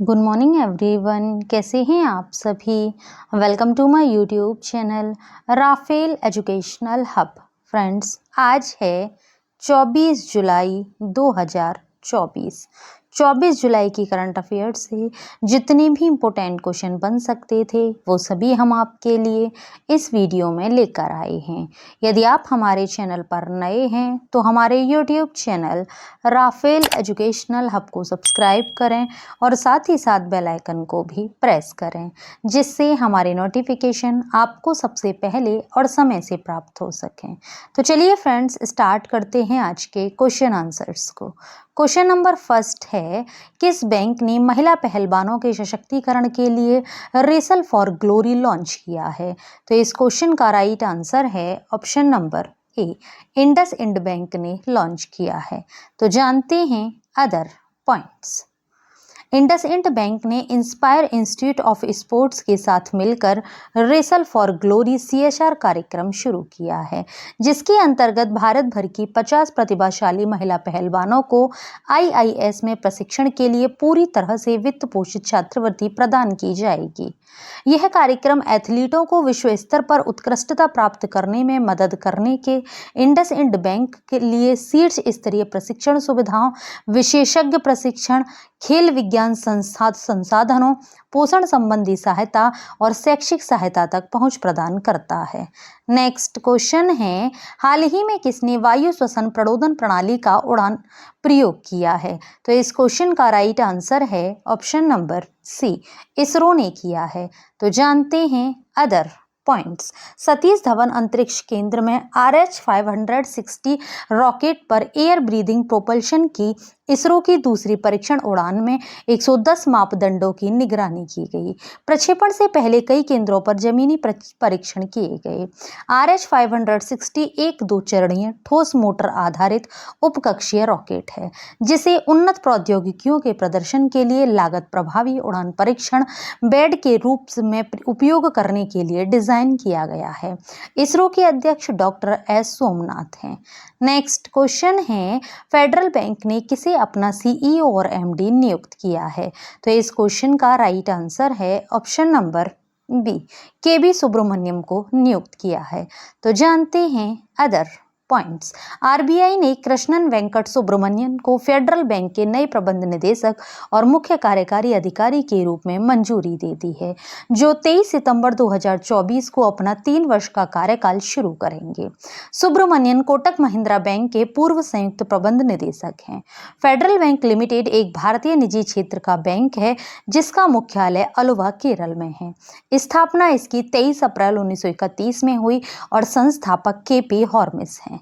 Good morning everyone, कैसे हैं आप सभी। Welcome to my YouTube channel Rafael educational hub. Friends, आज है 24 जुलाई 2024। 24 जुलाई की करंट अफेयर्स से जितने भी इम्पोर्टेंट क्वेश्चन बन सकते थे वो सभी हम आपके लिए इस वीडियो में लेकर आए हैं। यदि आप हमारे चैनल पर नए हैं तो हमारे YouTube channel Rafael educational hub को सब्सक्राइब करें और साथ ही साथ बेल आइकन को भी प्रेस करें, जिससे हमारे नोटिफिकेशन आपको सबसे पहले और समय से प्राप्त हो सकें। तो चलिए फ्रेंड्स, स्टार्ट करते हैं आज के क्वेश्चन आंसर्स को। क्वेश्चन नंबर फर्स्ट है, किस बैंक ने महिला पहलवानों के सशक्तिकरण के लिए रेसल फॉर ग्लोरी लॉन्च किया है। तो इस क्वेश्चन का राइट आंसर है option number A, IndusInd bank ने लॉन्च किया है। तो जानते हैं other points. IndusInd bank ने इंस्पायर इंस्टीट्यूट ऑफ स्पोर्ट्स के साथ मिलकर रेसल फॉर ग्लोरी CSR कार्यक्रम शुरू किया है, जिसके अंतर्गत भारत भर की 50 प्रतिभाशाली महिला पहलवानों को IIS में प्रशिक्षण के लिए पूरी तरह से वित्त पोषित छात्रवृत्ति प्रदान की जाएगी। यह कार्यक्रम एथलीटों को विश्व स्तर पर उत्कृष्टता प्राप्त करने में मदद करने के इंडस इंड बैंक के लिए शीर्ष स्तरीय प्रशिक्षण सुविधाओं, विशेषज्ञ प्रशिक्षण, खेल विज्ञान संसाधनों, पोषण संबंधी सहायता और शैक्षिक सहायता तक पहुंच प्रदान करता है। नेक्स्ट क्वेश्चन है, हाल ही में किसने वायु श्वसन प्रणोदन प्रणाली का उड़ान प्रयोग किया है। तो इस क्वेश्चन का राइट आंसर है ऑप्शन नंबर सी, इसरो ने किया है। तो जानते हैं अदर पॉइंट्स। सतीश धवन अंतरिक्ष केंद्र में RH-560 रॉकेट पर एयर ब्रीदिंग प्रोपल्शन की इसरो की दूसरी परीक्षण उड़ान में 110 मापदंडों की निगरानी की गई। प्रक्षेपण से पहले कई केंद्रों पर जमीनी परीक्षण किए गए। RH-560 एक 2 चरणीय ठोस मोटर आधारित उपकक्षीय रॉकेट है, जिसे उन्नत प्रौद्योगिकियों के प्रदर्शन के लिए लागत प्रभावी उड़ान परीक्षण बेड के रूप में उपयोग करने के लिए डिजाइन किया गया है। इसरो के अध्यक्ष डॉक्टर S सोमनाथ हैं। नेक्स्ट क्वेश्चन है, फेडरल बैंक ने किसे अपना CEO और MD नियुक्त किया है। तो इस क्वेश्चन का राइट आंसर है option number B, KB Subramaniam को नियुक्त किया है। तो जानते हैं अदर पॉइंट्स। RBI ने कृष्णन वेंकट सुब्रमण्यन को फेडरल बैंक के नए प्रबंध निदेशक और मुख्य कार्यकारी अधिकारी के रूप में मंजूरी दे दी है, जो 23 सितंबर 2024 को अपना 3 वर्ष का कार्यकाल शुरू करेंगे। सुब्रमण्यन कोटक महिंद्रा बैंक के पूर्व संयुक्त प्रबंध निदेशक हैं। फेडरल बैंक लिमिटेड एक भारतीय निजी क्षेत्र का बैंक है, जिसका मुख्यालय अलुवा, केरल में है। स्थापना इसकी 23 अप्रैल 1931 में हुई और संस्थापक KP हॉर्मिस हैं।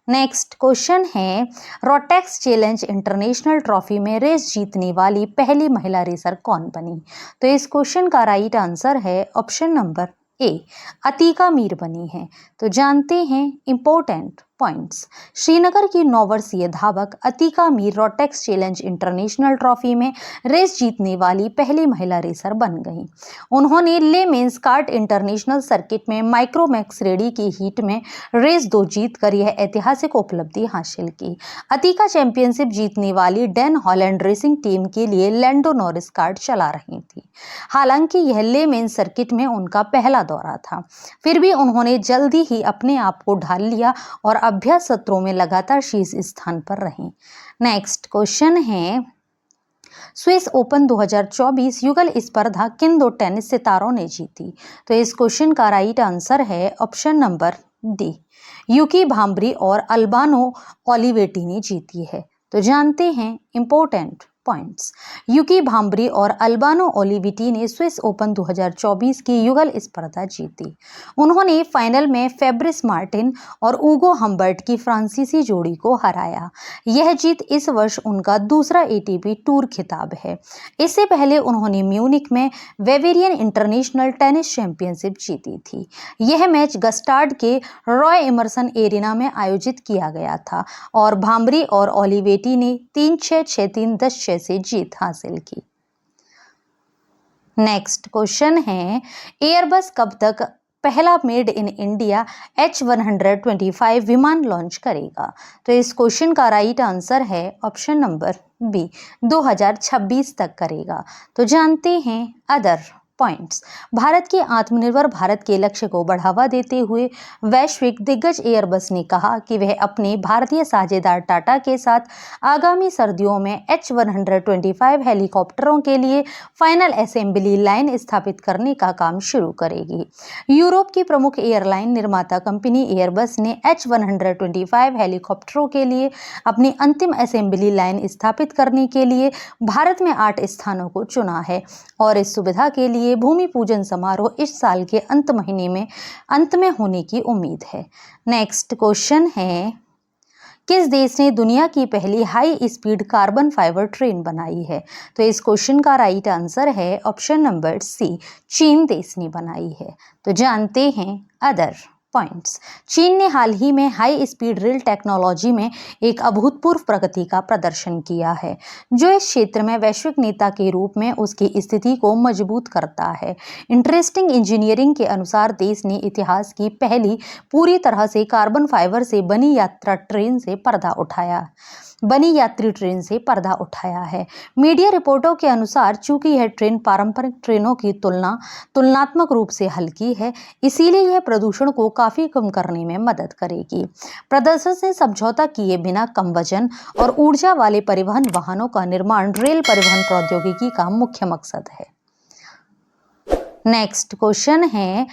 नेक्स्ट क्वेश्चन है, रोटेक्स चैलेंज इंटरनेशनल ट्रॉफी में रेस जीतने वाली पहली महिला रेसर कौन बनी। तो इस क्वेश्चन का राइट आंसर है ऑप्शन नंबर ए, अतीका मीर बनी है। तो जानते हैं इंपॉर्टेंट पॉइंट्स। श्रीनगर की 9 वर्षीय धावक Atika Mir Rotex challenge international trophy में रेस जीतने वाली पहली महिला रेसर बन गई। उन्होंने ले मेंस कार्ट इंटरनेशनल सर्किट में माइक्रोमैक्स रेडी की हीट में रेस 2 जीतकर यह ऐतिहासिक उपलब्धि हासिल की। अतीका चैंपियनशिप जीतने वाली डैन हॉलैंड रेसिंग टीम के लिए लैंडो नॉरिस कार्ट चला रही थी। हालांकि यह ले मेंस सर्किट में उनका पहला दौरा था, फिर भी उन्होंने जल्दी ही अपने आप को ढाल लिया और अभ्यास सत्रों में लगातार शीर्ष स्थान पर रहीं। नेक्स्ट क्वेश्चन है, स्विस ओपन 2024 युगल स्पर्धा किन 2 टेनिस सितारों ने जीती। तो इस क्वेश्चन का राइट आंसर है ऑप्शन नंबर डी, यूकी भांब्री और अल्बानो ओलिवेटी ने जीती है। तो जानते हैं इंपॉर्टेंट पॉइंट्स। यूकी भांब्री और अल्बानो ओलिविटी ने स्विस ओपन 2024 की युगल स्पर्धा जीती। उन्होंने फाइनल में फेब्रिस मार्टिन और ऊगो हम्बर्ट की फ्रांसीसी जोड़ी को हराया। यह जीत इस वर्ष उनका दूसरा ATP टूर खिताब है। इससे पहले उन्होंने म्यूनिक में वेवेरियन इंटरनेशनल टेनिस चैंपियनशिप जीती थी। यह मैच गस्टार्ड के रॉय इमर्सन एरिना में आयोजित किया गया था और भांब्री और ओलिवेटी ने 3-6, 6-3, 10-6 से जीत हासिल की। नेक्स्ट क्वेश्चन है, एयरबस कब तक पहला मेड इन इंडिया H125 विमान लॉन्च करेगा? तो इस क्वेश्चन का राइट आंसर है ऑप्शन नंबर बी, 2026 तक करेगा। तो जानते हैं अदर पॉइंट्स। भारत के आत्मनिर्भर भारत के लक्ष्य को बढ़ावा देते हुए वैश्विक दिग्गज एयरबस ने कहा कि वह अपने भारतीय साझेदार टाटा के साथ आगामी सर्दियों में H125 हेलीकॉप्टरों के लिए फाइनल असेंबली लाइन स्थापित करने का काम शुरू करेगी। यूरोप की प्रमुख एयरलाइन निर्माता कंपनी एयरबस ने H125 हेलीकॉप्टरों के लिए अपनी अंतिम असेंबली लाइन स्थापित करने के लिए भारत में 8 स्थानों को चुना है और इस सुविधा के लिए भूमि पूजन समारोह इस साल के अंत में होने की उम्मीद है। नेक्स्ट क्वेश्चन है, किस देश ने दुनिया की पहली high speed carbon fibre train बनाई है? तो इस क्वेश्चन का राइट आंसर है ऑप्शन नंबर सी, चीन देश ने बनाई है। तो जानते हैं अदर पॉइंट्स। चीन ने हाल ही में हाई स्पीड रेल टेक्नोलॉजी में एक अभूतपूर्व प्रगति का प्रदर्शन किया है, जो इस क्षेत्र में वैश्विक नेता के रूप में उसकी स्थिति को मजबूत करता है। इंटरेस्टिंग इंजीनियरिंग के अनुसार देश ने इतिहास की पहली पूरी तरह से कार्बन फाइबर से बनी यात्री ट्रेन से पर्दा उठाया है। मीडिया रिपोर्टों के अनुसार चूंकि यह ट्रेन पारंपरिक ट्रेनों की तुलनात्मक रूप से हल्की है, इसीलिए यह प्रदूषण को काफी कम करने में मदद करेगी। प्रदर्शन से समझौता किए बिना कम वजन और ऊर्जा वाले परिवहन वाहनों का निर्माण रेल परिवहन प्रौद्योगिकी का मुख्य मकसद है। नेक्स्ट क्वेश्चन है,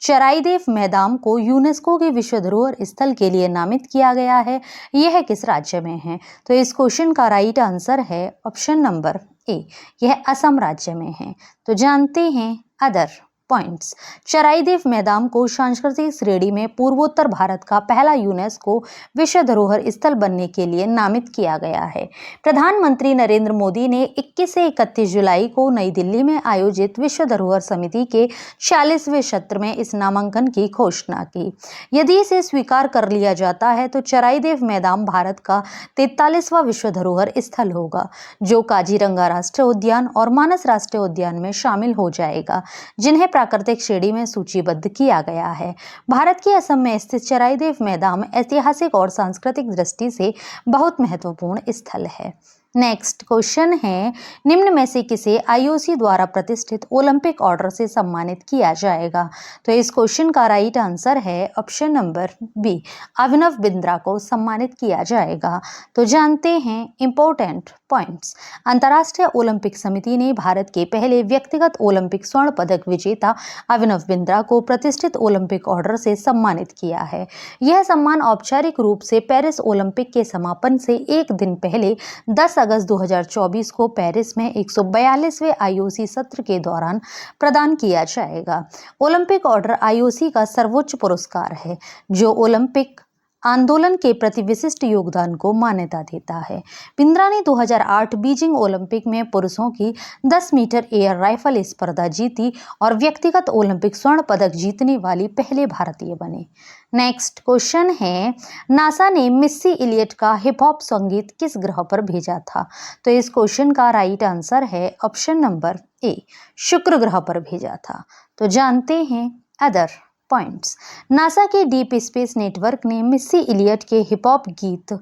चराइदेव मैदान को यूनेस्को के विश्व धरोहर स्थल के लिए नामित किया गया है, यह किस राज्य में है? तो इस क्वेश्चन का राइट आंसर है ऑप्शन नंबर ए, यह असम राज्य में है। तो जानते हैं अदर पॉइंट्स। चराइदेव मैदान को सांस्कृतिक श्रेणी में पूर्वोत्तर भारत का पहला यूनेस्को विश्व धरोहर स्थल बनने के लिए नामित किया गया है। प्रधानमंत्री नरेंद्र मोदी ने 21 से 31 जुलाई को नई दिल्ली में आयोजित विश्व धरोहर समिति के 40वें सत्र में इस नामांकन की घोषणा की। यदि इसे स्वीकार कर लिया जाता है तो चराइदेव मैदान भारत का 43वां विश्व धरोहर स्थल होगा, जो काजीरंगा राष्ट्रीय उद्यान और मानस राष्ट्रीय उद्यान में शामिल हो जाएगा, जिन्हें प्राकृतिक श्रेणी में सूचीबद्ध किया गया है। भारत के असम में स्थित चराइदेव मैदान ऐतिहासिक और सांस्कृतिक दृष्टि से बहुत महत्वपूर्ण स्थल है। नेक्स्ट क्वेश्चन है, निम्न में से किसे आईओसी द्वारा प्रतिष्ठित ओलंपिक ऑर्डर से सम्मानित किया जाएगा? तो इस क्वेश्चन का राइट आंसर है option number B, Abhinav Bindra को सम्मानित किया जाएगा। तो जानते हैं इंपॉर्टेंट पॉइंट्स। अंतर्राष्ट्रीय ओलंपिक समिति ने भारत के पहले व्यक्तिगत ओलंपिक स्वर्ण पदक विजेता अभिनव बिंद्रा को प्रतिष्ठित ओलंपिक ऑर्डर से सम्मानित किया है। यह सम्मान औपचारिक रूप से पेरिस ओलंपिक के समापन से एक दिन पहले 10 अगस्त 2024 को पेरिस में 142वें आईओसी सत्र के दौरान प्रदान किया जाएगा। ओलंपिक ऑर्डर आईओसी का सर्वोच्च पुरस्कार है, जो ओलंपिक आंदोलन के प्रति विशिष्ट योगदान को मान्यता देता है। बिंद्रा ने 2008 बीजिंग ओलंपिक में पुरुषों की 10 मीटर एयर राइफल स्पर्धा जीती और व्यक्तिगत ओलंपिक स्वर्ण पदक जीतने वाली पहले भारतीय बने। नेक्स्ट क्वेश्चन है, नासा ने मिस्सी इलियट का हिप हॉप संगीत किस ग्रह पर भेजा था? तो इस क्वेश्चन का राइट आंसर है ऑप्शन नंबर ए, शुक्र ग्रह पर भेजा था। तो जानते हैं अदर पॉइंट्स। नासा के डीप स्पेस नेटवर्क ने मिस्सी इलियट के हिप हॉप गीत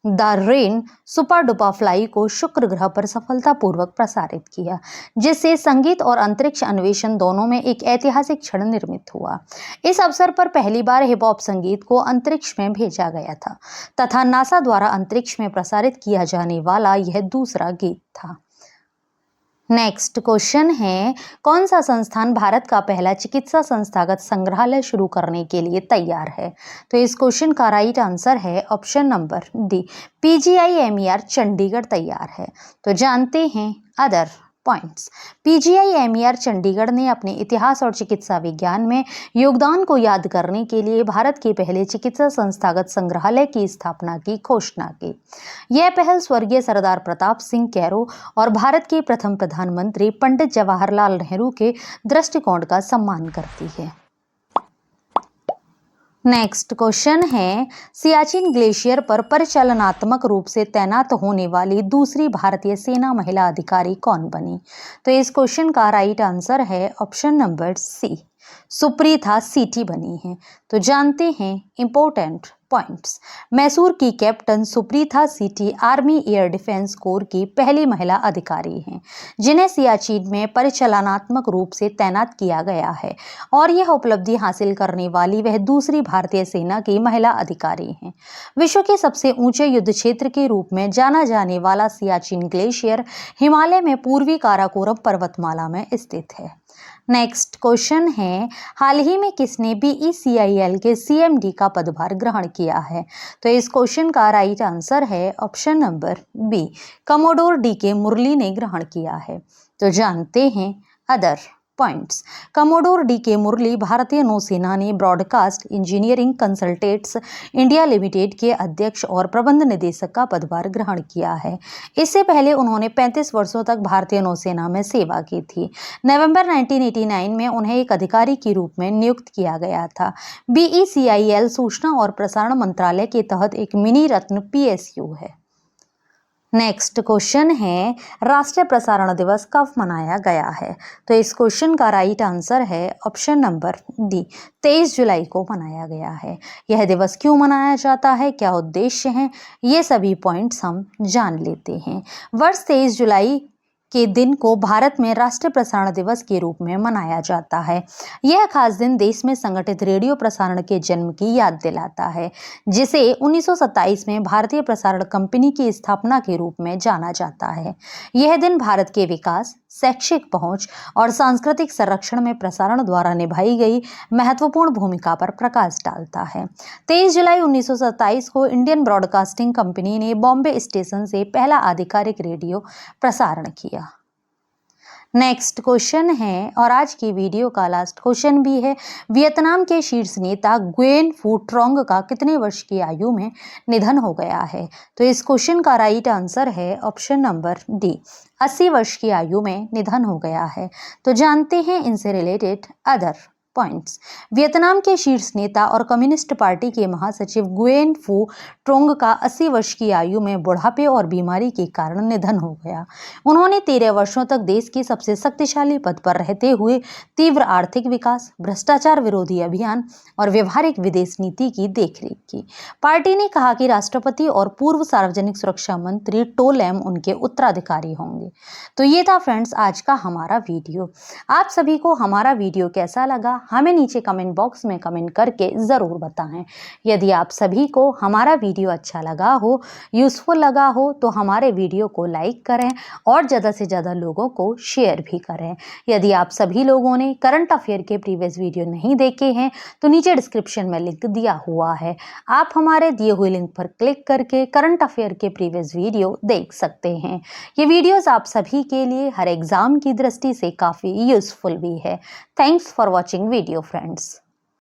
the rain super duper fly को शुक्र ग्रह पर सफलतापूर्वक प्रसारित किया, जिससे संगीत और अंतरिक्ष अन्वेषण दोनों में एक ऐतिहासिक क्षण निर्मित हुआ। इस अवसर पर पहली बार हिप हॉप संगीत को अंतरिक्ष में भेजा गया था तथा नासा द्वारा अंतरिक्ष में प्रसारित किया जाने वाला यह दूसरा गीत था। नेक्स्ट क्वेश्चन है, कौन सा संस्थान भारत का पहला चिकित्सा संस्थागत संग्रहालय शुरू करने के लिए तैयार है? तो इस क्वेश्चन का राइट आंसर है option number D, PGIMER Chandigarh तैयार है। तो जानते हैं अदर पॉइंट्स। PGIMER चंडीगढ़ ने अपने इतिहास और चिकित्सा विज्ञान में योगदान को याद करने के लिए भारत के पहले चिकित्सा संस्थागत संग्रहालय की स्थापना की घोषणा की। यह पहल स्वर्गीय सरदार प्रताप सिंह कैरो और भारत के प्रथम प्रधानमंत्री पंडित जवाहरलाल नेहरू के दृष्टिकोण का सम्मान करती है। नेक्स्ट क्वेश्चन है, सियाचिन ग्लेशियर पर परिचालनात्मक रूप से तैनात होने वाली दूसरी भारतीय सेना महिला अधिकारी कौन बनी? तो इस क्वेश्चन का राइट आंसर है ऑप्शन नंबर सी, सुप्रीता सीटी बनी है। तो जानते हैं इंपॉर्टेंट पॉइंट्स। मैसूर की कैप्टन सुप्रीता सीटी आर्मी एयर डिफेंस कोर की पहली महिला अधिकारी हैं जिन्हें सियाचिन में परिचालनात्मक रूप से तैनात किया गया है और यह उपलब्धि हासिल करने वाली वह दूसरी भारतीय सेना की महिला अधिकारी हैं। विश्व के सबसे ऊंचे युद्ध क्षेत्र के रूप में जाना जाने वाला सियाचिन ग्लेशियर हिमालय में पूर्वी काराकोरम पर्वतमाला में स्थित है। नेक्स्ट क्वेश्चन है, हाल ही में किसने बीईसीआईएल के सीएमडी का पदभार ग्रहण किया है? तो इस क्वेश्चन का राइट आंसर है option number B, commodore D K Murali ने ग्रहण किया है। तो जानते हैं other points. Commodore D K Murali भारतीय नौसेना ने broadcast engineering consultants India limited के अध्यक्ष और प्रबंध निदेशक का पदभार ग्रहण किया है। इससे पहले उन्होंने 35 वर्षों तक भारतीय नौसेना में सेवा की थी। नवंबर 1989 में उन्हें एक अधिकारी के रूप में नियुक्त किया गया था। बीईसीआईएल सूचना और प्रसारण मंत्रालय के तहत एक मिनी रत्न पीएसयू है। नेक्स्ट क्वेश्चन है, राष्ट्रीय प्रसारण दिवस कब मनाया गया है? तो इस क्वेश्चन का राइट आंसर है ऑप्शन नंबर डी, 23 जुलाई को मनाया गया है। यह दिवस क्यों मनाया जाता है, क्या उद्देश्य हैं, ये सभी पॉइंट्स हम जान लेते हैं। वर्ष 23 जुलाई के दिन को भारत में राष्ट्रीय प्रसारण दिवस के रूप में मनाया जाता है। यह खास दिन देश में संगठित रेडियो प्रसारण के जन्म की याद दिलाता है, जिसे 1927 में भारतीय प्रसारण कंपनी की स्थापना के रूप में जाना जाता है। यह दिन भारत के विकास, शैक्षिक पहुंच और सांस्कृतिक संरक्षण में प्रसारण द्वारा निभाई गई महत्वपूर्ण भूमिका पर प्रकाश डालता है। 23 जुलाई 1927 को इंडियन ब्रॉडकास्टिंग कंपनी ने बॉम्बे स्टेशन से पहला आधिकारिक रेडियो प्रसारण किया। नेक्स्ट क्वेश्चन है और आज की वीडियो का लास्ट क्वेश्चन भी है, वियतनाम के शीर्ष नेता गुयेन फू ट्रोंग का कितने वर्ष की आयु में निधन हो गया है? तो इस क्वेश्चन का राइट आंसर है ऑप्शन नंबर डी, 80 वर्ष की आयु में निधन हो गया है। तो जानते हैं इनसे रिलेटेड अदर पॉइंट्स। वियतनाम के शीर्ष नेता और कम्युनिस्ट पार्टी के महासचिव गुयेन फू ट्रोंग का 80 वर्ष की आयु में बुढ़ापे और बीमारी के कारण निधन हो गया। उन्होंने 13 वर्षों तक देश के सबसे शक्तिशाली पद पर रहते हुए तीव्र आर्थिक विकास, भ्रष्टाचार विरोधी अभियान और व्यवहारिक विदेश नीति की देखरेख की। पार्टी ने कहा कि राष्ट्रपति और पूर्व सार्वजनिक सुरक्षा मंत्री टो लैम उनके उत्तराधिकारी होंगे। तो ये था फ्रेंड्स आज का हमारा वीडियो। आप सभी को हमारा वीडियो कैसा लगा हमें नीचे कमेंट बॉक्स में कमेंट करके ज़रूर बताएं। यदि आप सभी को हमारा वीडियो अच्छा लगा हो, यूज़फुल लगा हो, तो हमारे वीडियो को लाइक करें और ज़्यादा से ज़्यादा लोगों को शेयर भी करें। यदि आप सभी लोगों ने करंट अफेयर के प्रीवियस वीडियो नहीं देखे हैं तो नीचे डिस्क्रिप्शन में लिंक दिया हुआ है, आप हमारे दिए हुए लिंक पर क्लिक करके करंट अफेयर के प्रीवियस वीडियो देख सकते हैं। ये वीडियोस आप सभी के लिए हर एग्ज़ाम की दृष्टि से काफ़ी यूज़फुल भी है। Thanks for watching video friends.